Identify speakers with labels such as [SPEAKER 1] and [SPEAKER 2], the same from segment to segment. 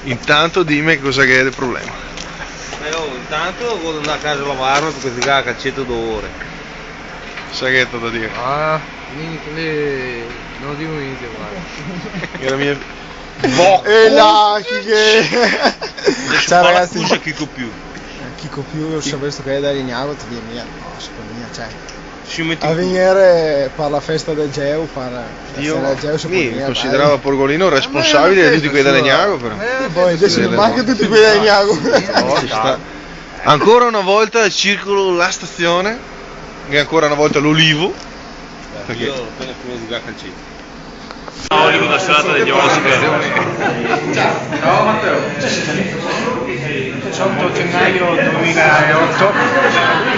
[SPEAKER 1] Intanto dimmi cosa che è il problema.
[SPEAKER 2] Intanto vado andare a casa a lavarmi perché si caga calcetto d'ore.
[SPEAKER 1] Sai che è da dire?
[SPEAKER 3] Ah, non dico niente, guarda.
[SPEAKER 1] Che la mia...
[SPEAKER 4] E là, che... Ciao ragazzi.
[SPEAKER 2] Scusa Chico più.
[SPEAKER 4] Chico più, io ho visto che è da Lignago, ti dico mia, no, secondo me, cioè.
[SPEAKER 2] Si mette
[SPEAKER 4] A venire per la festa del Geo,
[SPEAKER 1] Io
[SPEAKER 4] mi
[SPEAKER 1] consideravo Porgolino responsabile di tutti quei da Legnago, però.
[SPEAKER 4] Poi adesso non manca tutti quelli da Lignago.
[SPEAKER 1] Ci sta. Ancora una volta il circolo La Stazione, e ancora una volta l'Olivo. Perché?
[SPEAKER 2] Io appena finito di giocare a calcetto.
[SPEAKER 5] Olivo da serata degli Oscar.
[SPEAKER 3] Ciao Matteo. 18 gennaio 2008,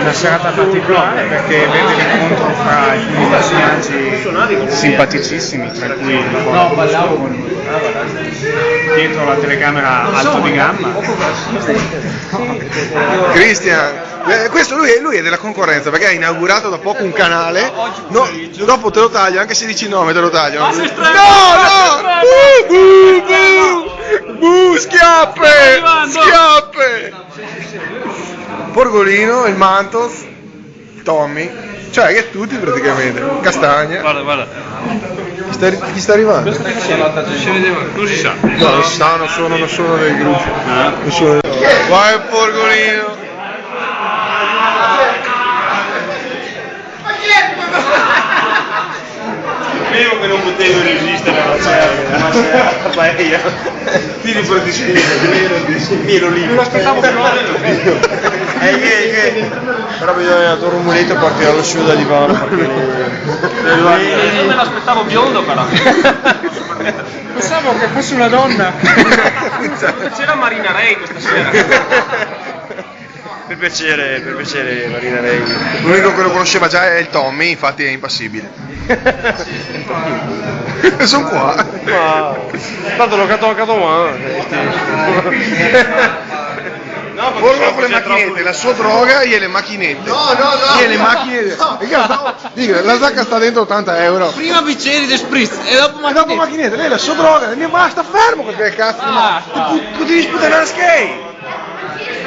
[SPEAKER 3] una serata particolare perché vede l'incontro fra alcuni personaggi simpaticissimi, tra cui dietro la telecamera alto di gamma.
[SPEAKER 1] Cristian, questo lui è della concorrenza perché ha inaugurato da poco un canale. No, dopo te lo taglio, anche se dici no, me te lo taglio. No, schiappe! Schiappe! Porgolino, il Mantos, Tommy, cioè che tutti praticamente, Castagna.
[SPEAKER 5] Guarda.
[SPEAKER 1] Chi sta arrivando?
[SPEAKER 5] Non si sa.
[SPEAKER 1] No, non si sa, non sono del gruppo. Vai Porgolino!
[SPEAKER 5] Sapevo che non potevo resistere alla paella.
[SPEAKER 1] Ti riproteggi, Miro lì.
[SPEAKER 3] Non l'aspettavo più alto.
[SPEAKER 1] Però bisogna tornare un muletto per tirare lo sciù da divano.
[SPEAKER 5] Io me l'aspettavo biondo però.
[SPEAKER 3] Pensavo che fosse una donna.
[SPEAKER 5] C'era Marina Rei questa sera.
[SPEAKER 1] Per piacere Marina Rei. L'unico che lo conosceva già è il Tommy, infatti è impassibile. E sono qua.
[SPEAKER 5] Ma tanto l'ho catto male. No,
[SPEAKER 1] Porgolo con le macchinette, la sua droga e le macchinette.
[SPEAKER 4] No.
[SPEAKER 1] E le macchinette. Dica, la sacca sta dentro 80 euro.
[SPEAKER 3] Prima bicchieri di spritz e dopo
[SPEAKER 1] Ma dopo macchinette, lei la sua droga, mia basta fermo perché cazzo tu devi sputanare skate.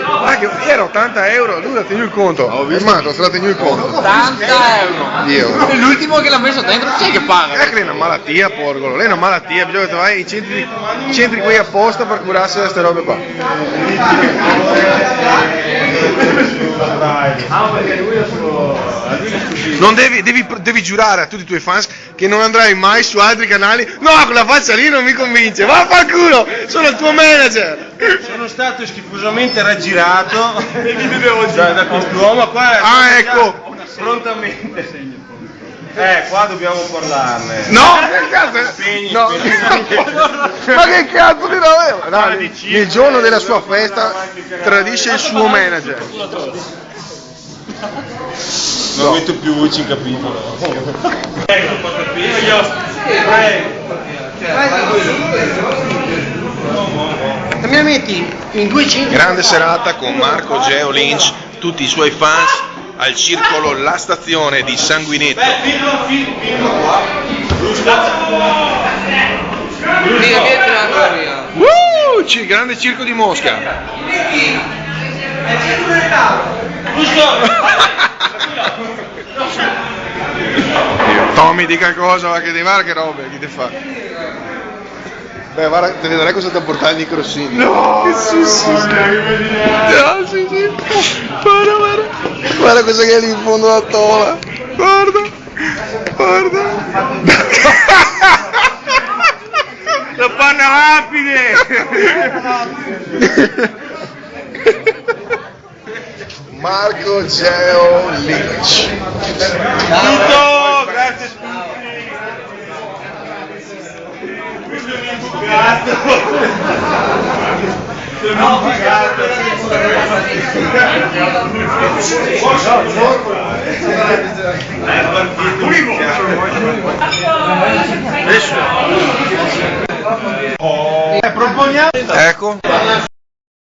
[SPEAKER 1] Ah, che era 80 euro, lui l'ha tenuto il conto. Firmato, se l'ha tenuto il conto.
[SPEAKER 3] 80 euro.
[SPEAKER 1] Dio.
[SPEAKER 3] E l'ultimo che l'ha messo dentro chi è che paga?
[SPEAKER 1] È che lei è una malattia, Porgolo, lei è una malattia, bisogna che vai in centri qui apposta per curarsi di queste robe qua. Non devi giurare a tutti i tuoi fans che non andrai mai su altri canali. No, con la faccia lì non mi convince, vaffanculo, sono il tuo manager.
[SPEAKER 2] Sono stato schifosamente raggirato da quest'uomo qua.
[SPEAKER 1] Ah, ecco.
[SPEAKER 2] Prontamente. Qua dobbiamo parlarne.
[SPEAKER 1] No, che cazzo? No. Ma che cazzo di roba? No, il giorno della sua festa tradisce il suo manager.
[SPEAKER 2] Non metto più voci in capitolo.
[SPEAKER 4] Mi metti in 200.
[SPEAKER 1] Grande serata con Marco Geo Lynch, tutti i suoi fans al circolo La Stazione di Sanguinetto. Grande circo di Mosca. Tommy, dica cosa, va che guarda che robe, chi te fa? Beh, guarda, te ne darei cosa da portare i crossini. No, sì. Guarda cosa che è lì in fondo alla tola. Guarda.
[SPEAKER 5] La panna rapide!
[SPEAKER 1] Marco Geo Lynch.
[SPEAKER 5] Tutto! Grazie
[SPEAKER 1] Ecco.